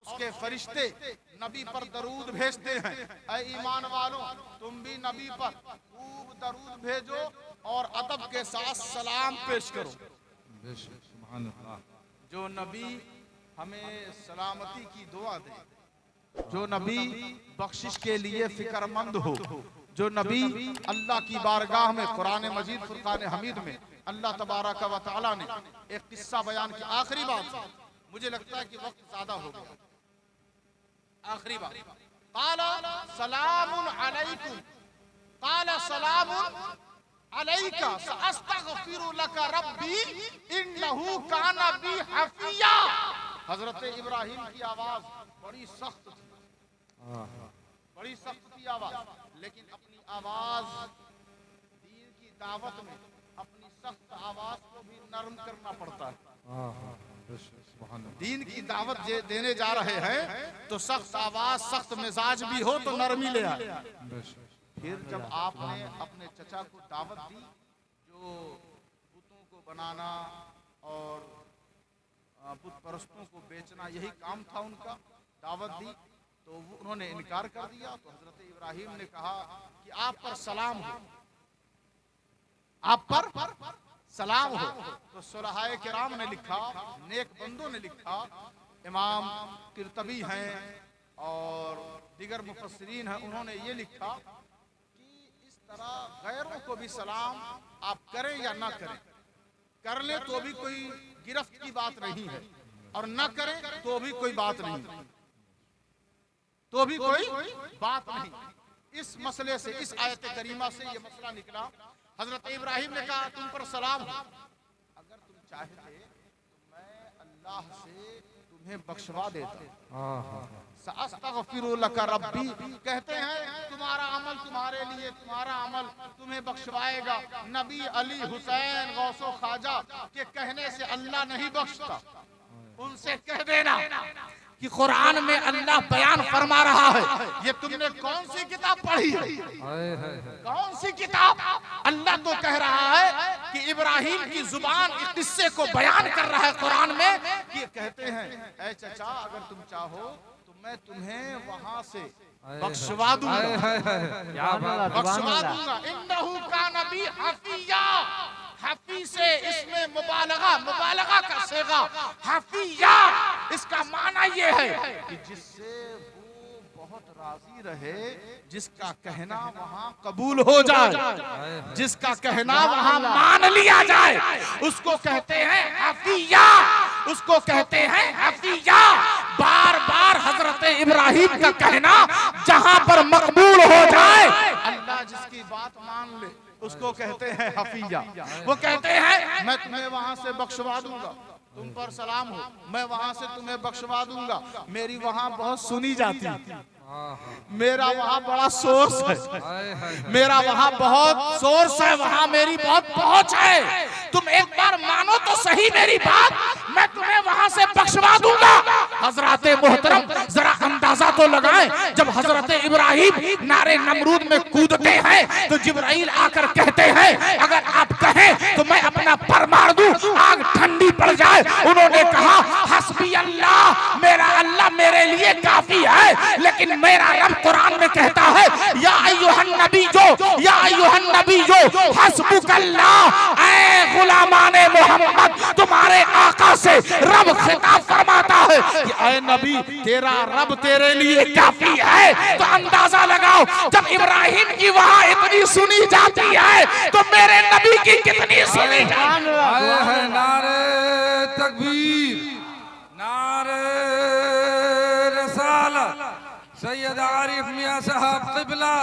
उसके फरिश्ते नबी पर दरूद भेजते हैं। ऐ ईमान वालों, तुम भी नबी पर खूब दरूद भेजो और अदब के साथ सलाम पेश करो। जो नबी हमें सलामती की दुआ दे, जो नबी बख्शिश के लिए फिक्रमंद हो, जो नबी अल्लाह की बारगाह में कुरान मजीद फुरकान हमीद में अल्लाह तबारक व तआला ने एक किस्सा बयान किया। आखिरी बात, मुझे लगता है कि वक्त ज्यादा हो गया। आखिरी बात, क़ाला सलामुन अलैकुम, क़ाला सलामुन अलैका सअस्तग़फिरु लका रब्बी इन्नहु काना बी हफिया। हजरत इब्राहिम की आवाज बड़ी सख्त थी, बड़ी सख्त थी आवाज, लेकिन अपनी आवाज दीन की दावत में अपनी सख्त आवाज को भी नरम करना पड़ता है। दीन की दावत देने जा रहे हैं तो सख्त आवाज सख्त मिजाज भी हो तो नरमी ले आए। फिर जब आपने अपने चचा को दावत दी जो बुतों को बनाना और बुत परस्तों को बेचना यही काम था उनका, दावत दी तो उन्होंने इनकार कर दिया। तो हजरत इब्राहिम ने कहा कि आप पर सलाम हो, आप पर सलाम हो। तो सुलहाए किराम ने लिखा, नेक बंदों ने लिखा, इमाम किरतबी हैं और दीगर मुफस्सिरीन हैं, उन्होंने ये लिखा कि इस तरह गैरों को भी सलाम आप करें या ना करें, कर ले तो भी कोई गिरफ्त की बात नहीं है और ना करें तो भी कोई बात नहीं, तो भी कोई बात नहीं। इस मसले से, इस आयत करीमा से ये मसला निकला। हजरत इब्राहिम ने कहा तुम पर सलाम हो, अगर तुम चाहते तो मैं अल्लाह से तुम्हें बख्शवा देता। सअस्तग़फिरु लका रब्बी, कहते हैं तुम्हारा अमल तुम्हारे लिए, तुम्हारा अमल तुम्हें बख्शवाएगा। नबी अली हुसैन गौसो ख्वाजा के कहने से अल्लाह नहीं बख्शता। उनसे कह देना कि कुरान में अल्लाह बयान फरमा रहा है, ये तुमने कौन सी किताब पढ़ी है? कौन सी किताब? अल्लाह तो कह रहा है कि इब्राहिम की जुबान इस किस्से को बयान कर रहा है कुरान में कि कहते हैं ऐ चचा अगर तुम चाहो तो मैं तुम्हें वहां से बख्शवा दूंगा, बख्शवा दूंगा। इन्नहु काना बी हफिया, हफी से इसमें मुबालगा का सेगा हफिया, इसका माना ये है कि जिससे वो बहुत राजी रहे, जिसका कहना वहाँ कबूल हो जाए, जिसका कहना वहाँ मान लिया जाए, उसको कहते हैं हफिया, उसको कहते हैं हफिया। बार बार हजरत इब्राहिम का कहना जहाँ पर मकबूल हो जाए, अल्लाह जिसकी बात मान ले उसको कहते हैं हफिया। वो कहते हैं मैं तुम्हें वहां से बख्शवा दूंगा, तुम पर सलाम हो, मैं वहां से तुम्हें बख्शवा दूंगा। मेरी वहां बहुत सुनी जाती है, मेरा वहां बड़ा सोर्स है, मेरा वहां बहुत सोर्स है, वहां मेरी बहुत पहुंच है। तुम एक बार मानो तो सही मेरी बात, मैं तुम्हें वहां से बख्शवा दूंगा। हजरत मोहतरम जरा अंदाजा तो लगाएं, जब हजरत इब्राहिम नारे नमरूद में कूदते हैं तो जिब्राइल आकर कहते हैं अगर आप कहें तो मैं अपना पर मार दूं, आग ठंडी पड़ जाए। उन्होंने कहा हस्बी अल्लाह, मेरा अल्लाह मेरे लिए काफी है। लेकिन मेरा रब कुरान में कहता है या अय्युहन नबी जो, या अय्युहन नबी जो हस्बुकल्लाह, ऐ गुलामाने मोहम्मद, तुम्हारे आका से रब खिताब फरमाता है कि ऐ नबी तेरा रब तेरे लिए काफी है। तो अंदाजा लगाओ जब इब्राहिम की वहां इतनी सुनी जाती है तो मेरे नबी की कितनी सुनी जाती है। नारे तकबीर, नारे रसालत, सैयद आरिफ मियां साहब क़िबला,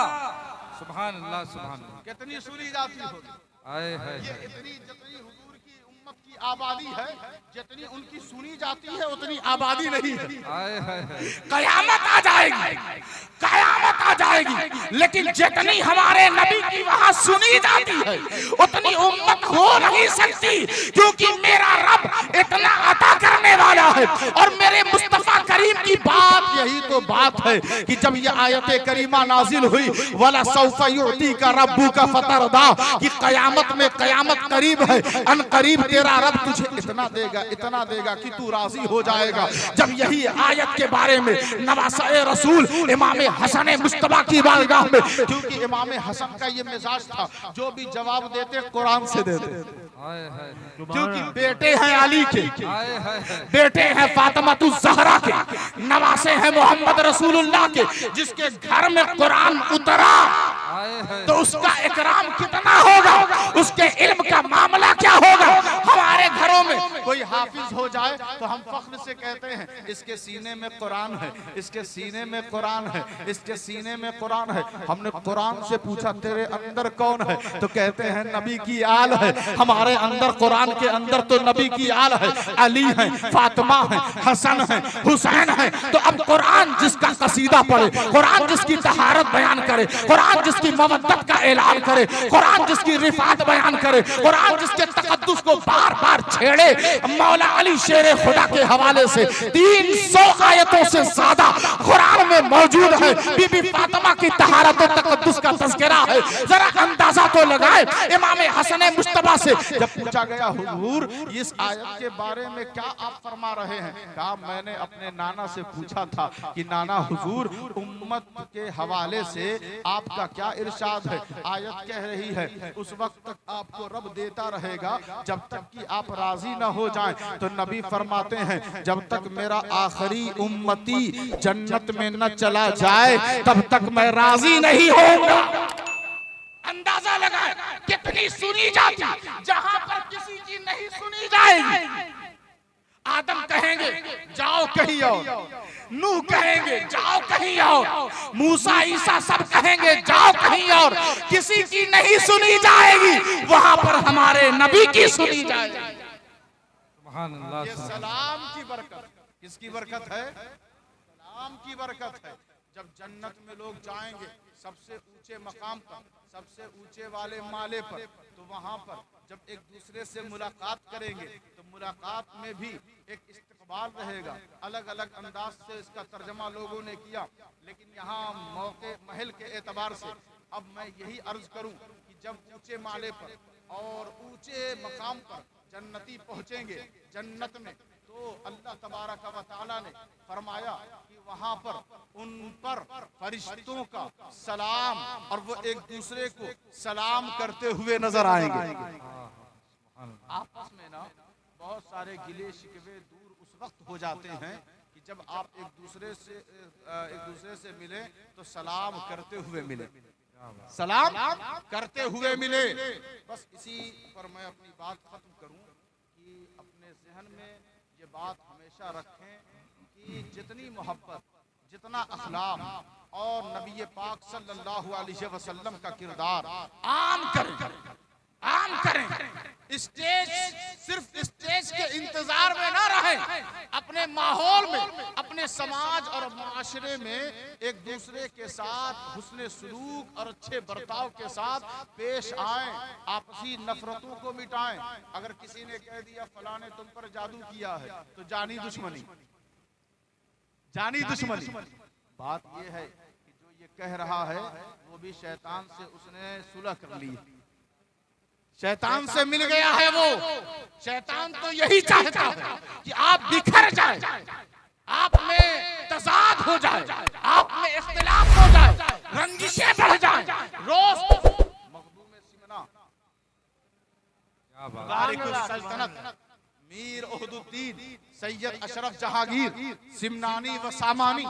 सुभान अल्लाह सुभान अल्लाह। कितनी सुनी जाती हो, ये इतनी जितनी हुजूर की उम्मत की आबादी है, जितनी उनकी सुनी जाती है उतनी आबादी नहीं है। कयामत आ जाएगी, कयामत आ जाएगी, लेकिन जितनी हमारे नबी की वहां सुनी जाती है उतनी उम्मत हो नहीं सकती, क्योंकि मेरा रब इतना अता करने वाला है। और मेरे मुस्तफा करीम की बात यही तो बात है कि जब ये आयत करीमा नाजिल हुई, वला सौफा युअतीका रब्बुका फतरदा, कि कयामत में कयामत करीब है, अन करीब तेरा रब तुझे इतना देगा कि तू राजी हो जाएगा। जब यही आयत के बारे में नवासे रसूल इमाम हसन मुस्तफा की बारगाह में, क्योंकि इमाम हसन का ये मिजाज था, जो भी जवाब देते कुरान से देते, क्योंकि बेटे हैं अली के, बेटे हैं फातिमातुज ज़हरा के, नवासे हैं मोहम्मद रसूलुल्लाह के, जिसके घर में कुरान उतरा तो उसका इकराम कितना होगा, उसके इल्म का मामला क्या होगा। हमारे घरों में कोई हाफिज हो जाए तो हम फख्र से कहते हैं इसके सीने में कुरान है, इसके सीने में कुरान है, इसके सीने में कुरान है। हमने कुरान से पूछा तेरे अंदर कौन है, तो कहते हैं नबी की आल है। हमारे अंदर कुरान के अंदर तो नबी की आल है, अली है, फातिमा है, हसन है, हुसैन है। तो अब कुरान जिसका कसीदा पढ़े, कुरान जिसकी तहारत बयान करे, कुरान जिसकी मवद्दत का ऐलान करे, कुरान जिसकी रिफात बयान करे, कुरान जिसके तकद्दुस को बार बार छेड़े। मौला अली शेर खुदा के हवाले से 300 आयतों से ज्यादा कुरान में मौजूद है। बीबी फातिमा की तहारत और तकद्दुस का तज़किरा है। जरा अंदाजा तो लगाए। इमाम हसन मुस्तफा से जब पूछा गया हुजूर इस आयत के बारे में क्या आप फरमा रहे हैं, कहा मैंने अपने नाना से पूछा था कि नाना हुजूर उम्मत के हवाले से आपका क्या इरशाद है। आयत कह रही है उस वक्त तक आपको रब देता रहेगा जब तक कि आप राजी न हो जाएं। तो नबी फरमाते हैं जब तक मेरा आखिरी उम्मती जन्नत में न चला जाए तब तक मैं राजी नहीं होऊंगा। अंदाजा लगाए कितनी सुनी जाती, जहां पर किसी की नहीं सुनी जाएगी। आदम कहेंगे जाओ कहीं और, नूह कहेंगे जाओ कहीं और, मूसा ईसा सब कहेंगे जाओ कहीं और, किसी की नहीं सुनी जाएगी, वहां पर हमारे नबी की सुनी जाएगी। ये सलाम की बरकत, किसकी बरकत है? सलाम की बरकत है। जब जन्नत में लोग जाएंगे सबसे ऊंचे मकाम पर, सबसे ऊंचे वाले माले पर, तो वहां पर जब एक दूसरे से मुलाकात करेंगे तो मुलाकात में भी एक इस्तकबाल रहेगा। अलग अलग अंदाज से इसका तर्जमा लोगों ने किया, लेकिन यहाँ मौके महल के एतबार से अब मैं यही अर्ज करूं कि जब ऊंचे माले पर और ऊंचे मकाम पर जन्नती पहुंचेंगे जन्नत में, तो अल्लाह तबारक व तआला ने फरमाया कि वहां पर उन पर फरिश्तों का सलाम और वो एक दूसरे को सलाम करते हुए नजर आएंगे। आपस में ना बहुत सारे गिले शिकवे दूर उस वक्त हो जाते हैं कि जब आप एक दूसरे से मिले तो सलाम करते हुए मिले, सलाम करते हुए मिले। बस इसी पर मैं अपनी बात खत्म करूं कि अपने जहन में ये बात हमेशा रखें कि जितनी मोहब्बत, जितना अखलाक और नबी पाक सल्लल्लाहु अलैहि वसल्लम का किरदार आम करें। स्टेज सिर्फ स्टेज के इंतजार में ना रहें, अपने माहौल में, अपने समाज और माशरे में एक दूसरे के साथ हुस्ने सुलूक और अच्छे बर्ताव के साथ पेश आएं, आपसी नफरतों को मिटाएं। अगर किसी ने कह दिया फलां ने तुम पर जादू किया है तो जानी दुश्मनी। बात यह है कि जो ये कह रहा है वो भी शैतान से उसने सुलह कर ली, शैतान से मिल गया है। वो शैतान तो यही चाहता है कि आप बिखर जाए, आप में तजाद हो जाए, आप में इख्तिलाफ हो जाए, रंजिशें बढ़ जाए। रोज मखदूम सिमना बारिकुल सल्तनत मीर उहदुद्दीन सैयद अशरफ जहांगीर सिमनानी व सामानी,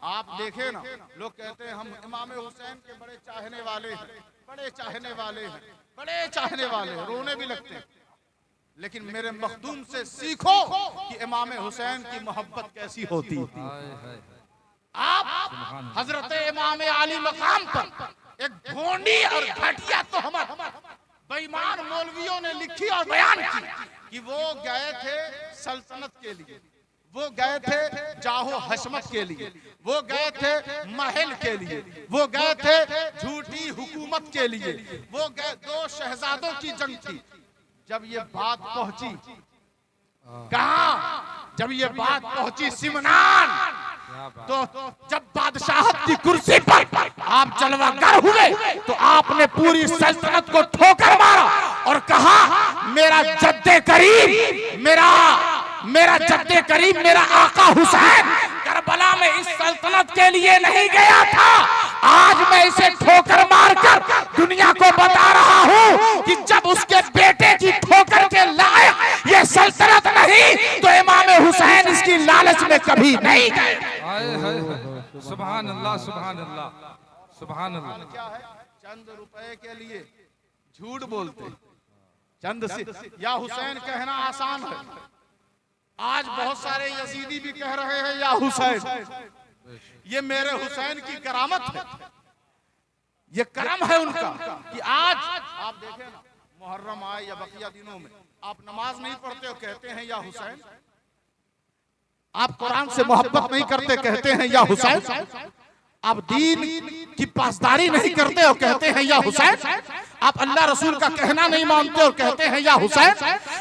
आप देखे ना, लोग कहते हैं हम इमाम हुसैन के बड़े चाहने वाले हैं, बड़े चाहने वाले, रोने भी लगते हैं। लेकिन मेरे मखदूम से सीखो कि इमाम हुसैन की मोहब्बत कैसी होती है। आप हजरत इमाम आली मकाम पर एक ढोंडी और घटिया तोहमत बेईमान मौलवियों ने लिखी और बयान की कि वो गए थे सल्तनत के लिए, वो गए थे जाहो हशमत के लिए, वो गए थे महल के लिए, वो गए थे झूठी हुकूमत के लिए, वो गए, दो शहजादों की जंग थी। जब ये बात पहुंची कहां, जब ये बात पहुंची सिमनान, तो जब बादशाहत की कुर्सी पर आप जलवागर हुए तो आपने पूरी सल्तनत को ठोकर मारा और कहा मेरा जद्दे करीम, मेरा जद्दे करीम, मेरा आका हुसैन करबला में इस सल्तनत के लिए नहीं गया था। आज मैं इसे ठोकर मारकर दुनिया को बता रहा हूं कि जब उसके बेटे की ठोकर के लायक ये सल्तनत नहीं तो इमाम हुसैन इसकी लालच में कभी नहीं गए। सुभान अल्लाह, सुभान अल्लाह, सुभान अल्लाह। क्या है? चंद रुपए के लिए झूठ बोलते, चंद से या हुसैन कहना आसान है। आज बहुत सारे यजीदी भी कह रहे हैं या हुसैन, ये मेरे हुसैन की करामत है, ये करम है उनका कि आज आप देखें ना, मुहर्रम आए या बकिया दिनों में आप नमाज नहीं पढ़ते हो कहते हैं या हुसैन, आप कुरान से मोहब्बत नहीं करते कहते हैं या हुसैन, आप दीन की पासदारी नहीं करते हो कहते हैं या हुसैन, आप अल्लाह रसूल का कहना नहीं मानते और कहते हैं या हुसैन।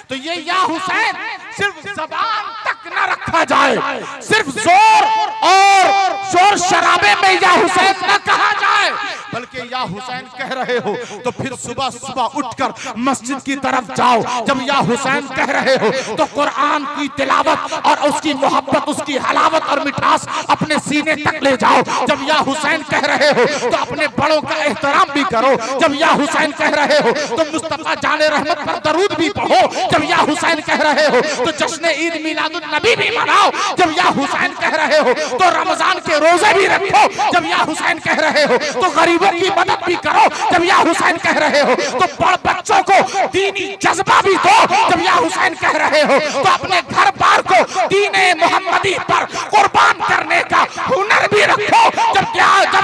तो ये या हुसैन सिर्फ जबान तक न रखा जाए, सिर्फ जोर और शोर शराबे में या हुसैन न कहा जाए, बल्कि या हुसैन कह रहे हो तो फिर सुबह सुबह उठकर मस्जिद की तरफ जाओ। जब या हुसैन कह रहे हो तो कुरान की तिलावत और उसकी मोहब्बत, उसकी हलावत और मिठास अपने सीने तक ले जाओ। जब या हुसैन कह रहे हो तो अपने बड़ों का एहतराम भी करो। जब या हुसैन कह रहे हो तो मुस्तफा जाने रहमत पर दरूद भी पढ़ो। जब या हुसैन कह रहे हो तो जश्न ईद मिलादुन नबी भी मनाओ। जब या हुसैन कह रहे हो तो रमजान के रोजे भी रखो। जब या हुसैन कह रहे हो तो गरीबों की मदद भी करो। जब या हुसैन कह रहे हो तो बड़ बच्चों को दीनी जज्बा भी दो। जब या हुसैन कह रहे हो तो अपने घर बार को दीने मोहम्मदी पर कुर्बान करने का हुनर भी रखो। जब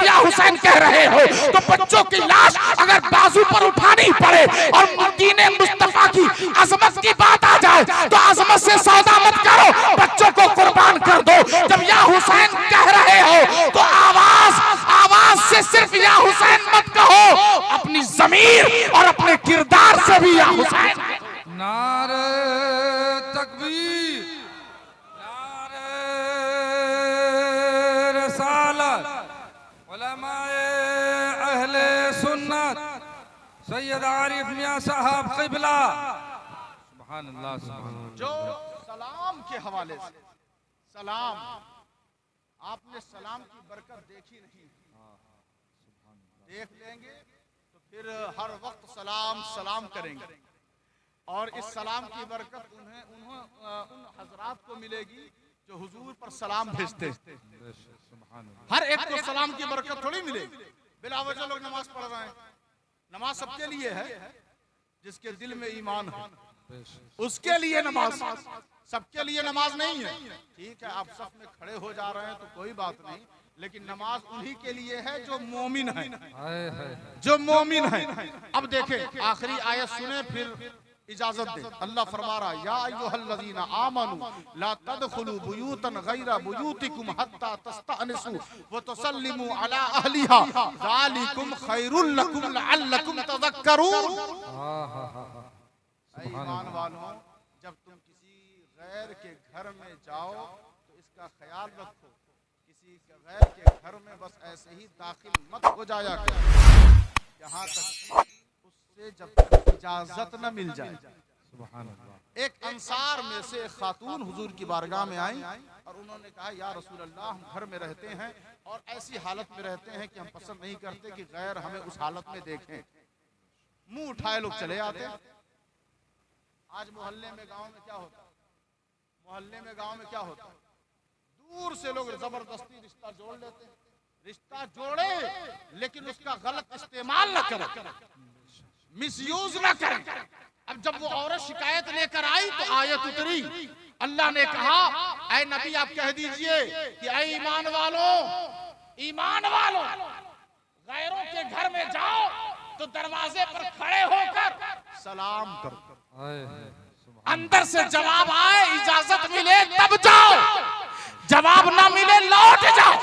या हुसैन कह रहे हो तो बच्चों की लाश अगर बाजू पर उठानी पड़े और दीने मुस्तफा की अजमत की बात आ जाए तो अजमत से सौदा मत करो, बच्चों को कुर्बान कर दो। जब या हुसैन कह रहे हो तो आवाज से सिर्फ या हुसैन मत कहो, अपनी ज़मीर और अपने किरदार से भी या हुसैन। नारे तकबीर, नारे रसालत, उलमाए अहले सुन्नत, सैयद आरिफ मियां साहब क़िबला, सुभान अल्लाह, सुभान अल्लाह। जो सलाम के हवाले से, सलाम, आपने सलाम की बरकत देखी नहीं, देख लेंगे तो फिर हर वक्त सलाम सलाम करेंगे और इस सलाम की बरकत उन हजरात को मिलेगी जो हुजूर पर सलाम भेजते हैं। हर एक को सलाम की बरकत थोड़ी मिलेगी। बिला वजह लोग नमाज पढ़ रहे हैं, नमाज सबके लिए है, जिसके दिल में ईमान है उसके लिए नमाज, सबके लिए नमाज नहीं है। ठीक है, आप सब में खड़े हो जा रहे हैं तो कोई बात नहीं, लेकिन नमाज उन्हीं के लिए है जो मोमिन है, जो मोमिन है। अब देखें आखिरी आयत सुने फिर इजाजत दे। अल्लाह फरमा रहा है या अय्युहल्लज़ीना आमनू ला तदखुलू बुयूतन गैरा बुयूतिकुम हत्ता तस्तअनिसू व तुसल्लिमू अला अहलिहा ज़ालिकुम खैरुल लकुम लअल्लकुम तज़क्करून। ईमान वालों, जब तुम किसी गैर के घर में जाओ तो इसका ख्याल रखो, किसी गैर के घर में बस ऐसे ही दाखिल मत हो जाया करो यहाँ तक उससे जब तक इजाजत न मिल जाए। सुभान अल्लाह। एक अंसार में से एक खातून हुजूर की बारगाह में आई और उन्होंने कहा या रसूल अल्लाह, हम घर में रहते हैं और ऐसी हालत में रहते हैं कि हम पसंद नहीं करते कि गैर हमें उस हालत में देखें। मुंह उठाए लोग चले आते। आज मोहल्ले में गांव में क्या होता है, मोहल्ले में गांव में क्या होता है, दूर से लोग जबरदस्ती रिश्ता जोड़ लेते हैं। रिश्ता जोड़े लेकिन उसका गलत इस्तेमाल न करें, मिसयूज न करें। अब जब वो औरत शिकायत लेकर आई तो आयत उतरी, अल्लाह ने कहा ऐ नबी आप कह दीजिए कि ऐ ईमान वालों गैरों के घर में जाओ तो दरवाजे पर खड़े होकर सलाम करो, अंदर से जवाब आए इजाजत मिले तब जाओ, जवाब ना मिले लौट जाओ।